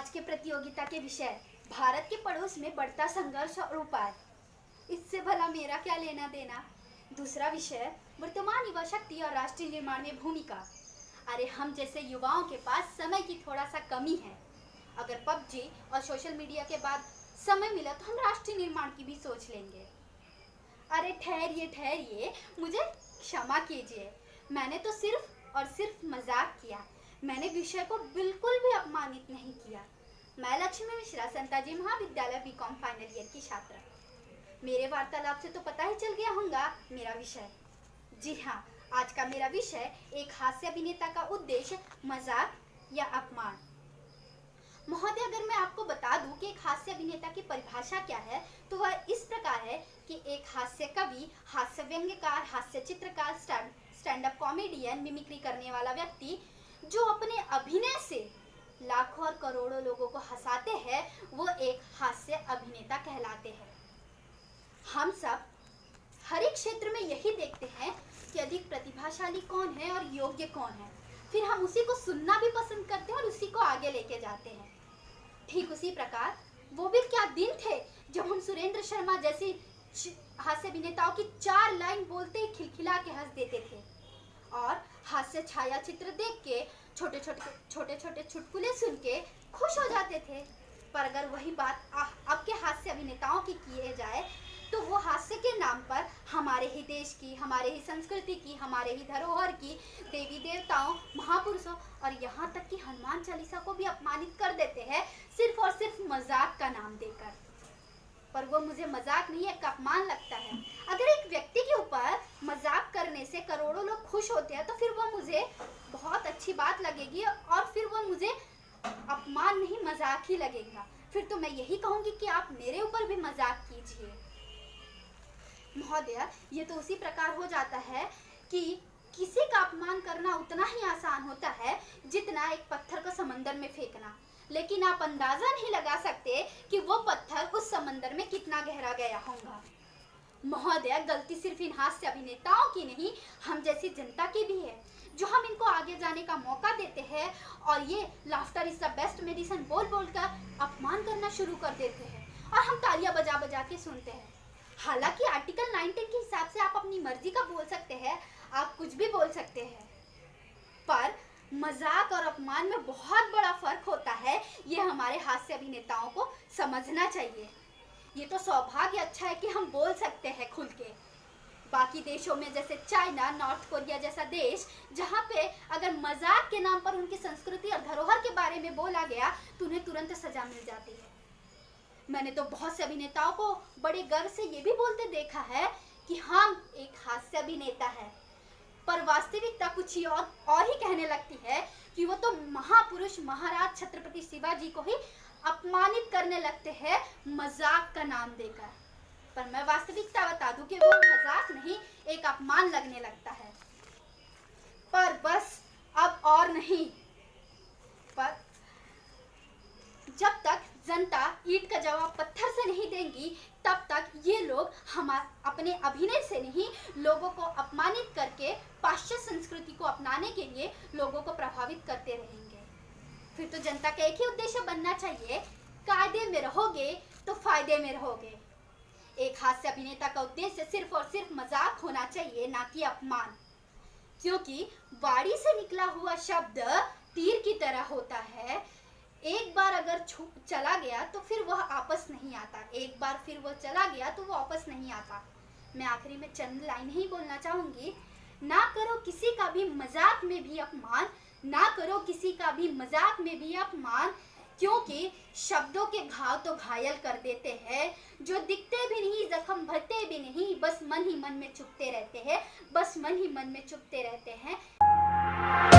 आज के प्रतियोगिता के विषय भारत के पड़ोस में बढ़ता संघर्ष और उपाय। इससे भला मेरा क्या लेना देना। दूसरा विषय वर्तमान युवा शक्ति और राष्ट्रीय निर्माण में भूमिका। अरे हम जैसे युवाओं के पास समय की थोड़ा सा कमी है। अगर पबजी और सोशल मीडिया के बाद समय मिला तो हम राष्ट्रीय निर्माण की भी सोच लेंगे। अरे ठहरिए, मुझे क्षमा कीजिए, मैंने तो सिर्फ और सिर्फ मजाक किया। मैंने विषय को बिल्कुल भी अपमानित नहीं किया। मैं लक्ष्मी मिश्रा, संताजी महाविद्यालय बीकॉम फाइनल ईयर की छात्रा। मेरे वार्तालाप से तो पता ही चल गया होगा मेरा विषय। जी हाँ, आज का मेरा विषय एक हास्य अभिनेता का उद्देश्य, मजाक या अपमान। महोदय, अगर मैं आपको बता दूं कि एक हास्य अभिनेता की परिभाषा क्या है तो वह इस प्रकार है कि एक हास्य कवि, हास्य व्यंग्यकार, हास्य चित्रकार, स्टैंड अप कॉमेडियन, मिमिक्री करने वाला व्यक्ति जो अपने अभिनय से लाखों और करोड़ों लोगों को हंसाते हैं, वो एक हास्य अभिनेता कहलाते हैं। हम सब हर एक क्षेत्र में यही देखते हैं कि अधिक प्रतिभाशाली कौन है और योग्य कौन है, फिर हम उसी को सुनना भी पसंद करते हैं और उसी को आगे लेके जाते हैं। ठीक उसी प्रकार वो भी क्या दिन थे जब हम सुरेंद्र शर्मा जैसी हास्य अभिनेताओं की 4 लाइन बोलते ही खिलखिला के हंस देते थे और हास्य छाया चित्र देख के छोटे छोटे चुटकुले सुन के खुश हो जाते थे। पर अगर वही बात अब के हास्य अभिनेताओं की किए जाए तो वो हास्य के नाम पर हमारे ही देश की, हमारे ही संस्कृति की, हमारे ही धरोहर की, देवी देवताओं, महापुरुषों और यहाँ तक कि हनुमान चालीसा को भी अपमानित कर देते हैं, सिर्फ और सिर्फ मजाक का नाम देकर। पर वो मुझे मजाक नहीं, एक अपमान लगता है। अगर एक व्यक्ति के ऊपर मजाक करने से करोड़ों लोग खुश होते हैं तो फिर वो मुझे बहुत अच्छी बात लगेगी और फिर वो मुझे अपमान नहीं, मजाक ही लगेगा। फिर तो मैं यही कहूँगी कि आप मेरे ऊपर भी मजाक कीजिए। महोदय, ये तो उसी प्रकार हो जाता है कि किसी का अपमान करना उतना ही आसान होता है जितना एक पत्थर को समंदर में फेंकना, लेकिन आप अंदाजा नहीं लगा सकते कि वो पत्थर उस समंदर में कितना गहरा गया होगा। महोदय, गलती सिर्फ इन हास्य अभिनेताओं की नहीं, हम जैसी जनता की भी है, जो हम इनको आगे जाने का मौका देते हैं और ये laughter is the best medicine बोल कर अपमान करना शुरू कर देते हैं और हम तालियां बजा बजा के सुनते हैं। हालांकि आर्टिकल 19 के हिसाब से आप अपनी मर्जी का बोल सकते हैं, आप कुछ भी बोल सकते हैं, पर मजाक और अपमान में बहुत बड़ा फर्क होता है। ये हमारे हास्य अभिनेताओं को समझना चाहिए। ये तो सौभाग्य अच्छा है कि हम बोल सकते हैं खुल के। बाकी देशों में जैसे चाइना, नॉर्थ कोरिया जैसा देश, जहाँ पे अगर मजाक के नाम पर उनकी संस्कृति और धरोहर के बारे में बोला गया तो उन्हें तुरंत सजा मिल जाती है। मैंने तो बहुत से अभिनेताओं को बड़े गर्व से ये भी बोलते देखा है कि हम एक हास्य अभिनेता है, पर वास्तविकता कुछ ही और ही कहने लगती है कि वो तो महापुरुष महाराज छत्रपति शिवाजी को ही अपमानित करने लगते हैं मजाक का नाम देकर। पर मैं वास्तविकता बता दूं कि वो मजाक नहीं, एक अपमान लगने लगता है। पर बस अब और नहीं, पर जब तक जनता ईंट का जवाब पत्थर से नहीं देंगी तब तक ये लोग अपने अभिनय से नहीं, लोगों को अपमानित करके पाश्चात्य संस्कृति को अपनाने के लिए लोगों को प्रभावित करते रहेंगे। फिर तो जनता का एक ही उद्देश्य बनना चाहिए, कायदे में रहोगे तो फायदे में रहोगे। एक हास्य अभिनेता का उद्देश्य सिर्फ और सिर्फ मजाक होना चाहिए, ना कि अपमान, क्योंकि वाणी से निकला हुआ शब्द तीर की तरह होता है। एक बार अगर चला गया तो फिर वह वापस नहीं आता, एक बार फिर वह चला गया तो वह वापस नहीं आता। मैं आखिरी में चंद लाइन ही बोलना चाहूंगी, ना करो किसी का भी मजाक में भी अपमान, ना करो किसी का भी मजाक में भी अपमान, क्योंकि शब्दों के घाव तो घायल कर देते हैं, जो दिखते भी नहीं, जख्म भरते भी नहीं, बस मन ही मन में चुभते रहते हैं, बस मन ही मन में चुभते रहते हैं।